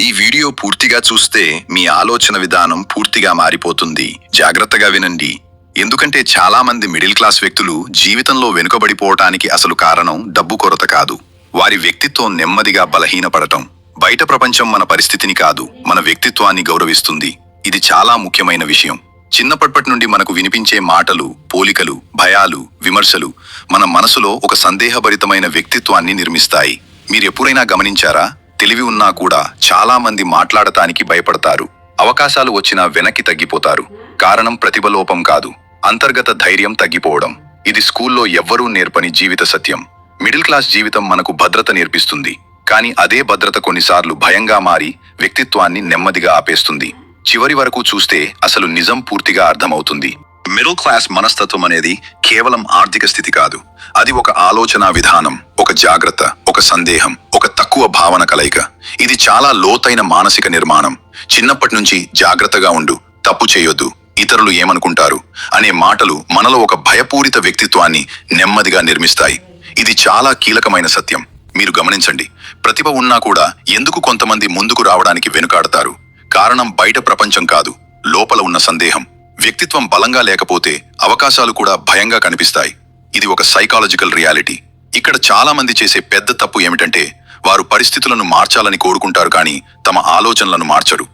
ఈ వీడియో పూర్తిగా చూస్తే మీ ఆలోచన విధానం పూర్తిగా మారిపోతుంది. జాగ్రత్తగా వినండి. ఎందుకంటే చాలా మంది మిడిల్ క్లాస్ వ్యక్తులు జీవితంలో వెనుకబడిపోవటానికి అసలు కారణం డబ్బు కొరత కాదు. వారి వ్యక్తిత్వం నెమ్మదిగా బలహీనపడటం. బయట ప్రపంచం మన పరిస్థితిని కాదు, మన వ్యక్తిత్వాన్ని గౌరవిస్తుంది. ఇది చాలా ముఖ్యమైన విషయం. చిన్నప్పటి నుండి మనకు వినిపించే మాటలు, పోలికలు, భయాలు, విమర్శలు మన మనసులో ఒక సందేహభరితమైన వ్యక్తిత్వాన్ని నిర్మిస్తాయి. మీరెప్పుడైనా గమనించారా? తెలివి ఉన్నా కూడా చాలా మంది మాట్లాడటానికి భయపడతారు. అవకాశాలు వచ్చినా వెనక్కి తగ్గిపోతారు. కారణం ప్రతిభలోపం కాదు, అంతర్గత ధైర్యం తగ్గిపోవడం. ఇది స్కూల్లో ఎవ్వరూ నేర్పని జీవిత సత్యం. మిడిల్ క్లాస్ జీవితం మనకు భద్రత నేర్పిస్తుంది, కానీ అదే భద్రత కొన్నిసార్లు భయంగా మారి వ్యక్తిత్వాన్ని నెమ్మదిగా ఆపేస్తుంది. చివరి వరకు చూస్తే అసలు నిజం పూర్తిగా అర్థమవుతుంది. మిడిల్ క్లాస్ మనస్తత్వం అనేది కేవలం ఆర్థిక స్థితి కాదు. అది ఒక ఆలోచన విధానం, ఒక జాగ్రత్త, ఒక సందేహం, ఒక తక్కువ భావన కలయిక. ఇది చాలా లోతైన మానసిక నిర్మాణం. చిన్నప్పటి నుంచి జాగ్రత్తగా ఉండు, తప్పు చేయొద్దు, ఇతరులు ఏమనుకుంటారు అనే మాటలు మనలో ఒక భయపూరిత వ్యక్తిత్వాన్ని నెమ్మదిగా నిర్మిస్తాయి. ఇది చాలా కీలకమైన సత్యం. మీరు గమనించండి, ప్రతిభ ఉన్నా కూడా ఎందుకు కొంతమంది ముందుకు రావడానికి వెనుకాడతారు? కారణం బయట ప్రపంచం కాదు, లోపల ఉన్న సందేహం. వ్యక్తిత్వం బలంగా లేకపోతే అవకాశాలు కూడా భయంగా కనిపిస్తాయి. ఇది ఒక సైకాలజికల్ రియాలిటీ. ఇక్కడ చాలా మంది చేసే పెద్ద తప్పు ఏమిటంటే, వారు పరిస్థితులను మార్చాలని కోరుకుంటారు కానీ తమ ఆలోచనలను మార్చరు.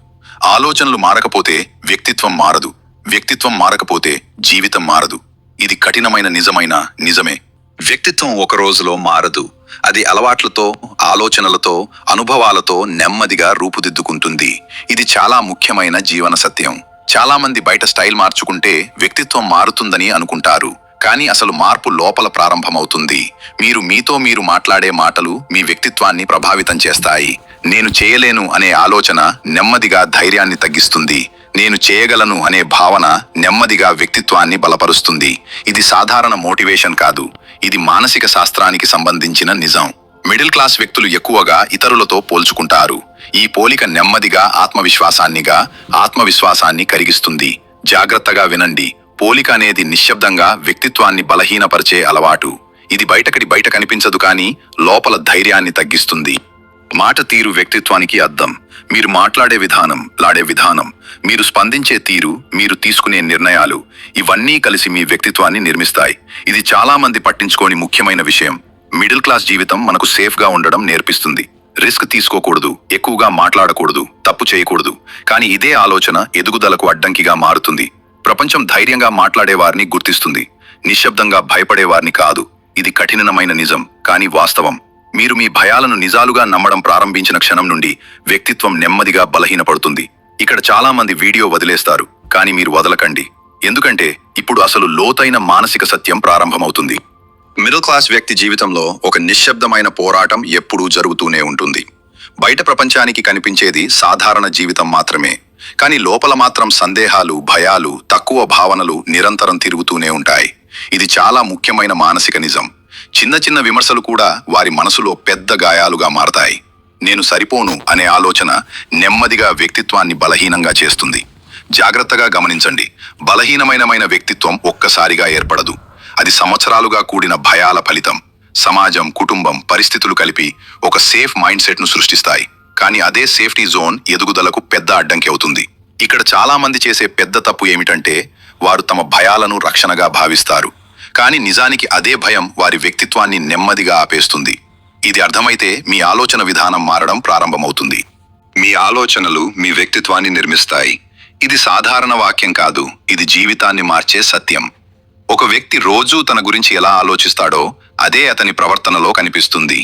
ఆలోచనలు మారకపోతే వ్యక్తిత్వం మారదు, వ్యక్తిత్వం మారకపోతే జీవితం మారదు. ఇది కఠినమైన నిజమే. వ్యక్తిత్వం ఒక రోజులో మారదు. అది అలవాట్లతో, ఆలోచనలతో, అనుభవాలతో నెమ్మదిగా రూపుదిద్దుకుంటుంది. ఇది చాలా ముఖ్యమైన జీవన సత్యం. చాలా మంది బయట స్టైల్ మార్చుకుంటే వ్యక్తిత్వం మారుతుందని అనుకుంటారు, కానీ అసలు మార్పు లోపల ప్రారంభమవుతుంది. మీతో మీరు మాట్లాడే మాటలు మీ వ్యక్తిత్వాన్ని ప్రభావితం చేస్తాయి. నేను చేయలేను అనే ఆలోచన నెమ్మదిగా ధైర్యాన్ని తగ్గిస్తుంది. నేను చేయగలను అనే భావన నెమ్మదిగా వ్యక్తిత్వాన్ని బలపరుస్తుంది. ఇది సాధారణ మోటివేషన్ కాదు, ఇది మానసిక శాస్త్రానికి సంబంధించిన నిజం. మిడిల్ క్లాస్ వ్యక్తులు ఎక్కువగా ఇతరులతో పోల్చుకుంటారు. ఈ పోలిక నెమ్మదిగా ఆత్మవిశ్వాసాన్ని కరిగిస్తుంది. జాగ్రత్తగా వినండి. పోలిక అనేది నిశ్శబ్దంగా వ్యక్తిత్వాన్ని బలహీనపరిచే అలవాటు. ఇది బయట కనిపించదు, కానీ లోపల ధైర్యాన్ని తగ్గిస్తుంది. మాట తీరు వ్యక్తిత్వానికి అద్దం. మీరు మాట్లాడే విధానం, మీరు స్పందించే తీరు, మీరు తీసుకునే నిర్ణయాలు, ఇవన్నీ కలిసి మీ వ్యక్తిత్వాన్ని నిర్మిస్తాయి. ఇది చాలా మంది పట్టించుకోని ముఖ్యమైన విషయం. మిడిల్ క్లాస్ జీవితం మనకు సేఫ్గా ఉండడం నేర్పిస్తుంది. రిస్క్ తీసుకోకూడదు, ఎక్కువగా మాట్లాడకూడదు, తప్పు చేయకూడదు. కానీ ఇదే ఆలోచన ఎదుగుదలకు అడ్డంకిగా మారుతుంది. ప్రపంచం ధైర్యంగా మాట్లాడే వారిని గుర్తిస్తుంది, నిశ్శబ్దంగా భయపడే వారిని కాదు. ఇది కఠినమైన నిజం, కానీ వాస్తవం. మీరు మీ భయాలను నిజాలుగా నమ్మడం ప్రారంభించిన క్షణం నుండి వ్యక్తిత్వం నెమ్మదిగా బలహీనపడుతుంది. ఇక్కడ చాలా మంది వీడియో వదిలేస్తారు, కానీ మీరు వదలకండి. ఎందుకంటే ఇప్పుడు అసలు లోతైన మానసిక సత్యం ప్రారంభమవుతుంది. మిడిల్ క్లాస్ వ్యక్తి జీవితంలో ఒక నిశ్శబ్దమైన పోరాటం ఎప్పుడూ జరుగుతూనే ఉంటుంది. బయట ప్రపంచానికి కనిపించేది సాధారణ జీవితం మాత్రమే, కానీ లోపల మాత్రం సందేహాలు, భయాలు, తక్కువ భావనలు నిరంతరం తిరుగుతూనే ఉంటాయి. ఇది చాలా ముఖ్యమైన మానసిక నిజం. చిన్న విమర్శలు కూడా వారి మనసులో పెద్ద గాయాలుగా మారతాయి. నేను సరిపోను అనే ఆలోచన నెమ్మదిగా వ్యక్తిత్వాన్ని బలహీనంగా చేస్తుంది. జాగ్రత్తగా గమనించండి, బలహీనమైన వ్యక్తిత్వం ఒక్కసారిగా ఏర్పడదు. అది సంవత్సరాలుగా కూడిన భయాల ఫలితం. సమాజం, కుటుంబం, పరిస్థితులు కలిపి ఒక సేఫ్ మైండ్ సెట్ ను సృష్టిస్తాయి. కానీ అదే సేఫ్టీ జోన్ ఎదుగుదలకు పెద్ద అడ్డంకి అవుతుంది. ఇక్కడ చాలా మంది చేసే పెద్ద తప్పు ఏమిటంటే, వారు తమ భయాలను రక్షణగా భావిస్తారు. కానీ నిజానికి అదే భయం వారి వ్యక్తిత్వాన్ని నెమ్మదిగా ఆపేస్తుంది. ఇది అర్థమైతే మీ ఆలోచన విధానం మారడం ప్రారంభమవుతుంది. మీ ఆలోచనలు మీ వ్యక్తిత్వాన్ని నిర్మిస్తాయి. ఇది సాధారణ వాక్యం కాదు, ఇది జీవితాన్ని మార్చే సత్యం. ఒక వ్యక్తి రోజూ తన గురించి ఎలా ఆలోచిస్తాడో అదే అతని ప్రవర్తనలో కనిపిస్తుంది.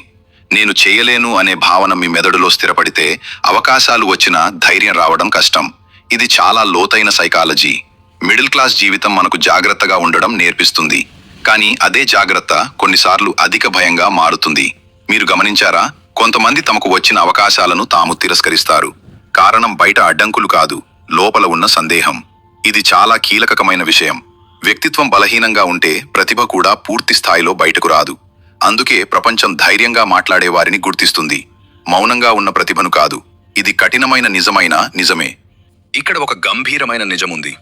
నేను చేయలేను అనే భావన మీ మెదడులో స్థిరపడితే అవకాశాలు వచ్చినా ధైర్యం రావడం కష్టం. ఇది చాలా లోతైన సైకాలజీ. మిడిల్ క్లాస్ జీవితం మనకు జాగ్రత్తగా ఉండడం నేర్పిస్తుంది, కానీ అదే జాగ్రత్త కొన్నిసార్లు అధిక భయంగా మారుతుంది. మీరు గమనించారా? కొంతమంది తమకు వచ్చిన అవకాశాలను తాము తిరస్కరిస్తారు. కారణం బయట అడ్డంకులు కాదు, లోపల ఉన్న సందేహం. ఇది చాలా కీలకమైన విషయం. వ్యక్తిత్వం బలహీనంగా ఉంటే ప్రతిభ కూడా పూర్తి స్థాయిలో బయటకు రాదు. అందుకే ప్రపంచం ధైర్యంగా మాట్లాడే వారిని గుర్తిస్తుంది, మౌనంగా ఉన్న ప్రతిభను కాదు. ఇది కఠినమైన నిజమే. ఇక్కడ ఒక గంభీరమైన నిజముంది.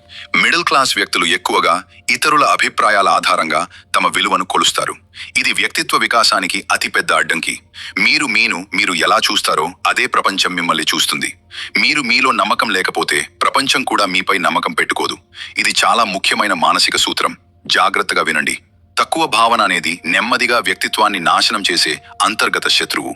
మిడిల్ క్లాస్ వ్యక్తులు ఎక్కువగా ఇతరుల అభిప్రాయాల ఆధారంగా తమ విలువను కొలుస్తారు. ఇది వ్యక్తిత్వ వికాసానికి అతిపెద్ద అడ్డంకి. మీరు ఎలా చూస్తారో అదే ప్రపంచం మిమ్మల్ని చూస్తుంది. మీరు మీలో నమ్మకం లేకపోతే ప్రపంచం కూడా మీపై నమ్మకం పెట్టుకోదు. ఇది చాలా ముఖ్యమైన మానసిక సూత్రం. జాగ్రత్తగా వినండి. తక్కువ భావన అనేది నెమ్మదిగా వ్యక్తిత్వాన్ని నాశనం చేసే అంతర్గత శత్రువు.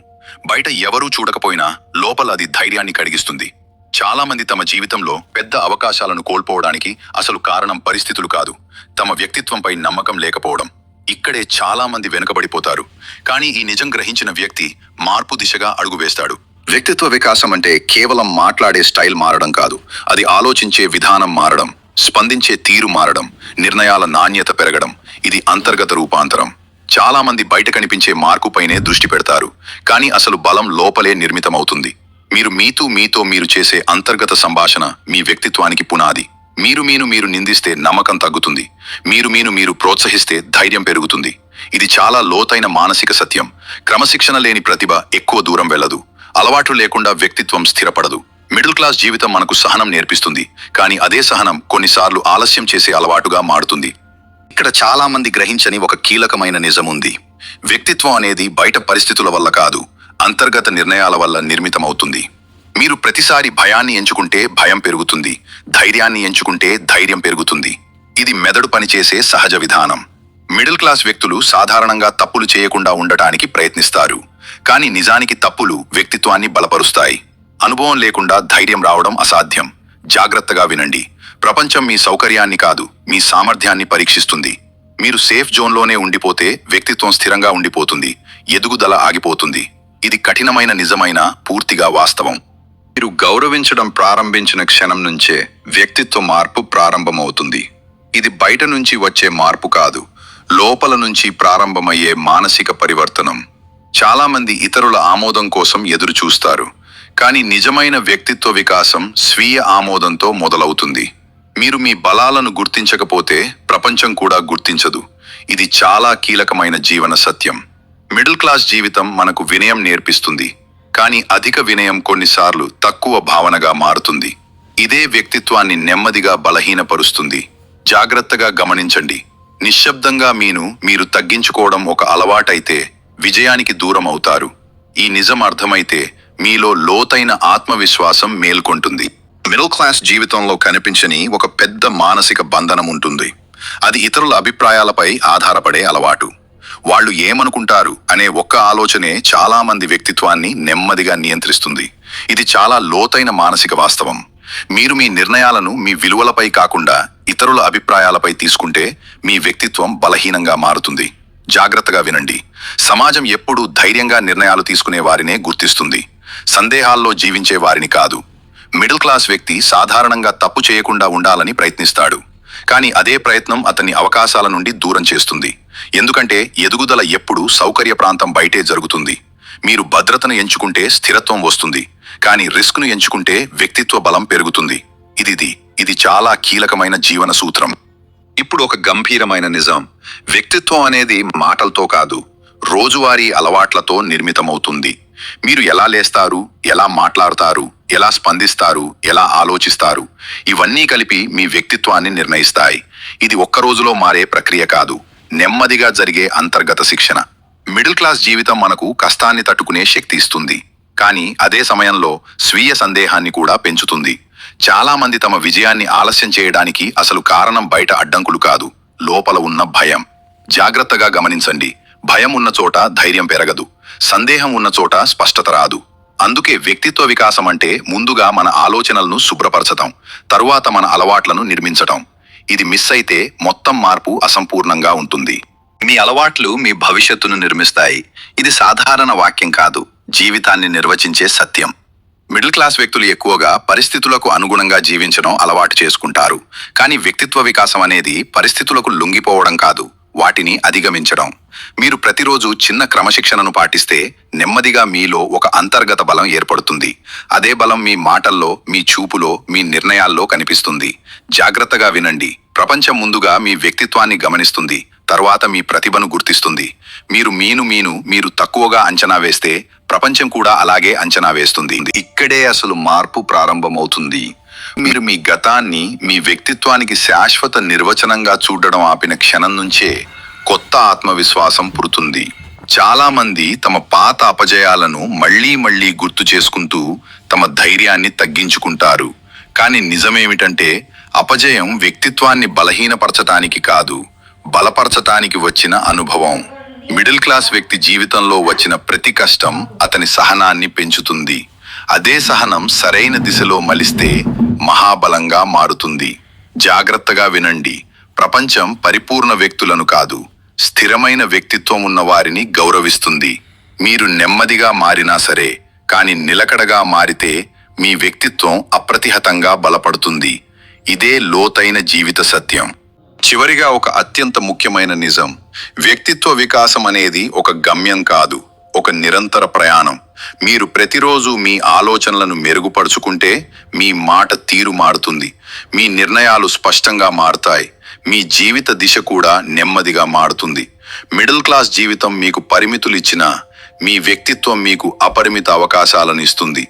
బయట ఎవరూ చూడకపోయినా లోపల అది ధైర్యాన్ని కలిగిస్తుంది. చాలా మంది తమ జీవితంలో పెద్ద అవకాశాలను కోల్పోవడానికి అసలు కారణం పరిస్థితులు కాదు, తమ వ్యక్తిత్వంపై నమ్మకం లేకపోవడం. ఇక్కడే చాలా మంది వెనుకబడిపోతారు. కానీ ఈ నిజం గ్రహించిన వ్యక్తి మార్పు దిశగా అడుగు వేస్తాడు. వ్యక్తిత్వ వికాసం అంటే కేవలం మాట్లాడే స్టైల్ మారడం కాదు. అది ఆలోచించే విధానం మారడం, స్పందించే తీరు మారడం, నిర్ణయాల నాణ్యత పెరగడం. ఇది అంతర్గత రూపాంతరం. చాలా మంది బయట కనిపించే మార్పుపైనే దృష్టి పెడతారు, కానీ అసలు బలం లోపలే నిర్మితమవుతుంది. మీతో చేసే అంతర్గత సంభాషణ మీ వ్యక్తిత్వానికి పునాది. మీరు నిందిస్తే నమ్మకం తగ్గుతుంది. మీరు ప్రోత్సహిస్తే ధైర్యం పెరుగుతుంది. ఇది చాలా లోతైన మానసిక సత్యం. క్రమశిక్షణ లేని ప్రతిభ ఎక్కువ దూరం వెళ్ళదు. అలవాట్లు లేకుండా వ్యక్తిత్వం స్థిరపడదు. మిడిల్ క్లాస్ జీవితం మనకు సహనం నేర్పిస్తుంది, కానీ అదే సహనం కొన్నిసార్లు ఆలస్యం చేసే అలవాటుగా మారుతుంది. ఇక్కడ చాలా మంది గ్రహించని ఒక కీలకమైన నిజం ఉంది. వ్యక్తిత్వం అనేది బయట పరిస్థితుల వల్ల కాదు, అంతర్గత నిర్ణయాల వల్ల నిర్మితమవుతుంది. మీరు ప్రతిసారి భయాన్ని ఎంచుకుంటే భయం పెరుగుతుంది, ధైర్యాన్ని ఎంచుకుంటే ధైర్యం పెరుగుతుంది. ఇది మెదడు పనిచేసే సహజ విధానం. మిడిల్ క్లాస్ వ్యక్తులు సాధారణంగా తప్పులు చేయకుండా ఉండటానికి ప్రయత్నిస్తారు, కానీ నిజానికి తప్పులు వ్యక్తిత్వాన్ని బలపరుస్తాయి. అనుభవం లేకుండా ధైర్యం రావడం అసాధ్యం. జాగ్రత్తగా వినండి. ప్రపంచం మీ సౌకర్యాన్ని కాదు, మీ సామర్థ్యాన్ని పరీక్షిస్తుంది. మీరు సేఫ్ జోన్లోనే ఉండిపోతే వ్యక్తిత్వం స్థిరంగా ఉండిపోతుంది, ఎదుగుదల ఆగిపోతుంది. ఇది కఠినమైన నిజమైన పూర్తిగా వాస్తవం. మీరు గౌరవించడం ప్రారంభించిన క్షణం నుంచే వ్యక్తిత్వ మార్పు ప్రారంభమవుతుంది. ఇది బయట నుంచి వచ్చే మార్పు కాదు, లోపల నుంచి ప్రారంభమయ్యే మానసిక పరివర్తనం. చాలా మంది ఇతరుల ఆమోదం కోసం ఎదురు చూస్తారు, కానీ నిజమైన వ్యక్తిత్వ వికాసం స్వీయ ఆమోదంతో మొదలవుతుంది. మీరు మీ బలాలను గుర్తించకపోతే ప్రపంచం కూడా గుర్తించదు. ఇది చాలా కీలకమైన జీవన సత్యం. మిడిల్ క్లాస్ జీవితం మనకు వినయం నేర్పిస్తుంది, కానీ అధిక వినయం కొన్నిసార్లు తక్కువ భావనగా మారుతుంది. ఇదే వ్యక్తిత్వాన్ని నెమ్మదిగా బలహీనపరుస్తుంది. జాగ్రత్తగా గమనించండి. నిశ్శబ్దంగా మీరు తగ్గించుకోవడం ఒక అలవాటైతే విజయానికి దూరం అవుతారు. ఈ నిజం అర్థమైతే మీలో లోతైన ఆత్మవిశ్వాసం మేల్కొంటుంది. మిడిల్ క్లాస్ జీవితంలో కనిపించని ఒక పెద్ద మానసిక బంధనం ఉంటుంది. అది ఇతరుల అభిప్రాయాలపై ఆధారపడే అలవాటు. వాళ్ళు ఏమనుకుంటారు అనే ఒక్క ఆలోచనే చాలా మంది వ్యక్తిత్వాన్ని నెమ్మదిగా నియంత్రిస్తుంది. ఇది చాలా లోతైన మానసిక వాస్తవం. మీరు మీ నిర్ణయాలను మీ విలువలపై కాకుండా ఇతరుల అభిప్రాయాలపై తీసుకుంటే మీ వ్యక్తిత్వం బలహీనంగా మారుతుంది. జాగ్రత్తగా వినండి. సమాజం ఎప్పుడూ ధైర్యంగా నిర్ణయాలు తీసుకునే వారినే గుర్తిస్తుంది, సందేహాల్లో జీవించే వారిని కాదు. మిడిల్ క్లాస్ వ్యక్తి సాధారణంగా తప్పు చేయకుండా ఉండాలని ప్రయత్నిస్తాడు, కానీ అదే ప్రయత్నం అతన్ని అవకాశాల నుండి దూరం చేస్తుంది. ఎందుకంటే ఎదుగుదల ఎప్పుడూ సౌకర్య ప్రాంతం బయటే జరుగుతుంది. మీరు భద్రతను ఎంచుకుంటే స్థిరత్వం వస్తుంది, కానీ రిస్క్ను ఎంచుకుంటే వ్యక్తిత్వ బలం పెరుగుతుంది. ఇది చాలా కీలకమైన జీవన సూత్రం. ఇప్పుడు ఒక గంభీరమైన నిజం. వ్యక్తిత్వం అనేది మాటలతో కాదు, రోజువారీ అలవాట్లతో నిర్మితమవుతుంది. మీరు ఎలా లేస్తారు, ఎలా మాట్లాడతారు, ఎలా స్పందిస్తారు, ఎలా ఆలోచిస్తారు, ఇవన్నీ కలిపి మీ వ్యక్తిత్వాన్ని నిర్ణయిస్తాయి. ఇది ఒక్క రోజులో మారే ప్రక్రియ కాదు, నెమ్మదిగా జరిగే అంతర్గత శిక్షణ. మిడిల్ క్లాస్ జీవితం మనకు కష్టాన్ని తట్టుకునే శక్తి ఇస్తుంది, కానీ అదే సమయంలో స్వీయ సందేహాన్ని కూడా పెంచుతుంది. చాలా మంది తమ విజయాన్ని ఆలస్యం చేయడానికి అసలు కారణం బయట అడ్డంకులు కాదు, లోపల ఉన్న భయం. జాగ్రత్తగా గమనించండి. భయం ఉన్న చోట ధైర్యం పెరగదు, సందేహం ఉన్న చోట స్పష్టత రాదు. అందుకే వ్యక్తిత్వ వికాసం అంటే ముందుగా మన ఆలోచనలను శుభ్రపరచటం, తరువాత మన అలవాట్లను నిర్మించటం. ఇది మిస్ అయితే మొత్తం మార్పు అసంపూర్ణంగా ఉంటుంది. మీ అలవాట్లు మీ భవిష్యత్తును నిర్మిస్తాయి. ఇది సాధారణ వాక్యం కాదు, జీవితాన్ని నిర్వచించే సత్యం. మిడిల్ క్లాస్ వ్యక్తులు ఎక్కువగా పరిస్థితులకు అనుగుణంగా జీవించడం అలవాటు చేసుకుంటారు, కానీ వ్యక్తిత్వ వికాసం అనేది పరిస్థితులకు లొంగిపోవడం కాదు, వాటిని అధిగమించడం. మీరు ప్రతిరోజు చిన్న క్రమశిక్షణను పాటిస్తే నెమ్మదిగా మీలో ఒక అంతర్గత బలం ఏర్పడుతుంది. అదే బలం మీ మాటల్లో, మీ చూపులో, మీ నిర్ణయాల్లో కనిపిస్తుంది. జాగ్రత్తగా వినండి. ప్రపంచం ముందుగా మీ వ్యక్తిత్వాన్ని గమనిస్తుంది, తర్వాత మీ ప్రతిభను గుర్తిస్తుంది. మీరు తక్కువగా అంచనా వేస్తే ప్రపంచం కూడా అలాగే అంచనా వేస్తుంది. ఇక్కడే అసలు మార్పు ప్రారంభమవుతుంది. మీరు మీ గతాన్ని మీ వ్యక్తిత్వానికి శాశ్వత నిర్వచనంగా చూడడం ఆపిన క్షణం నుంచే కొత్త ఆత్మవిశ్వాసం పుడుతుంది. చాలా మంది తమ పాత అపజయాలను మళ్లీ మళ్లీ గుర్తు చేసుకుంటూ తమ ధైర్యాన్ని తగ్గించుకుంటారు. కానీ నిజమేమిటంటే అపజయం వ్యక్తిత్వాన్ని బలహీనపరచటానికి కాదు, బలపరచటానికి వచ్చిన అనుభవం. మిడిల్ క్లాస్ వ్యక్తి జీవితంలో వచ్చిన ప్రతి కష్టం అతని సహనాన్ని పెంచుతుంది. అదే సహనం సరైన దిశలో మలిస్తే మహాబలంగా మారుతుంది. జాగ్రత్తగా వినండి. ప్రపంచం పరిపూర్ణ వ్యక్తులను కాదు, స్థిరమైన వ్యక్తిత్వం ఉన్న వారిని గౌరవిస్తుంది. మీరు నెమ్మదిగా మారినా సరే, కానీ నిలకడగా మారితే మీ వ్యక్తిత్వం అప్రతిహతంగా బలపడుతుంది. ఇదే లోతైన జీవిత సత్యం. చివరిగా ఒక అత్యంత ముఖ్యమైన నిజం. వ్యక్తిత్వ వికాసం అనేది ఒక గమ్యం కాదు, ఒక నిరంతర ప్రయాణం. మీరు ప్రతిరోజు మీ ఆలోచనలను మెరుగుపరుచుకుంటే మీ మాట తీరు మారుతుంది, మీ నిర్ణయాలు స్పష్టంగా మారుతాయి, మీ జీవిత దిశ కూడా నెమ్మదిగా మారుతుంది. మిడిల్ క్లాస్ జీవితం మీకు పరిమితులు ఇచ్చినా మీ వ్యక్తిత్వం మీకు అపరిమిత అవకాశాలను ఇస్తుంది.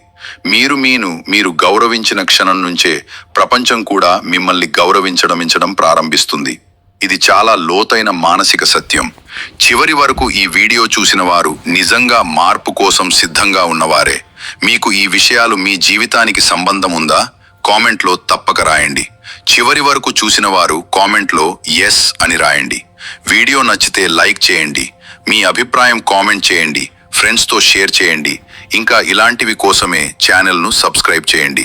మీరు గౌరవించిన క్షణం నుంచే ప్రపంచం కూడా మిమ్మల్ని గౌరవించడం ప్రారంభిస్తుంది. ఇది చాలా లోతైన మానసిక సత్యం. చివరి వరకు ఈ వీడియో చూసిన వారు నిజంగా మార్పు కోసం సిద్ధంగా ఉన్నవారే. మీకు ఈ విషయాలు మీ జీవితానికి సంబంధం ఉందా? కామెంట్లో తప్పక రాయండి. చివరి వరకు చూసిన వారు కామెంట్లో ఎస్ అని రాయండి. వీడియో నచ్చితే లైక్ చేయండి, మీ అభిప్రాయం కామెంట్ చేయండి, ఫ్రెండ్స్తో షేర్ చేయండి. ఇంకా ఇలాంటివి కోసమే ఛానల్ను సబ్స్క్రైబ్ చేయండి.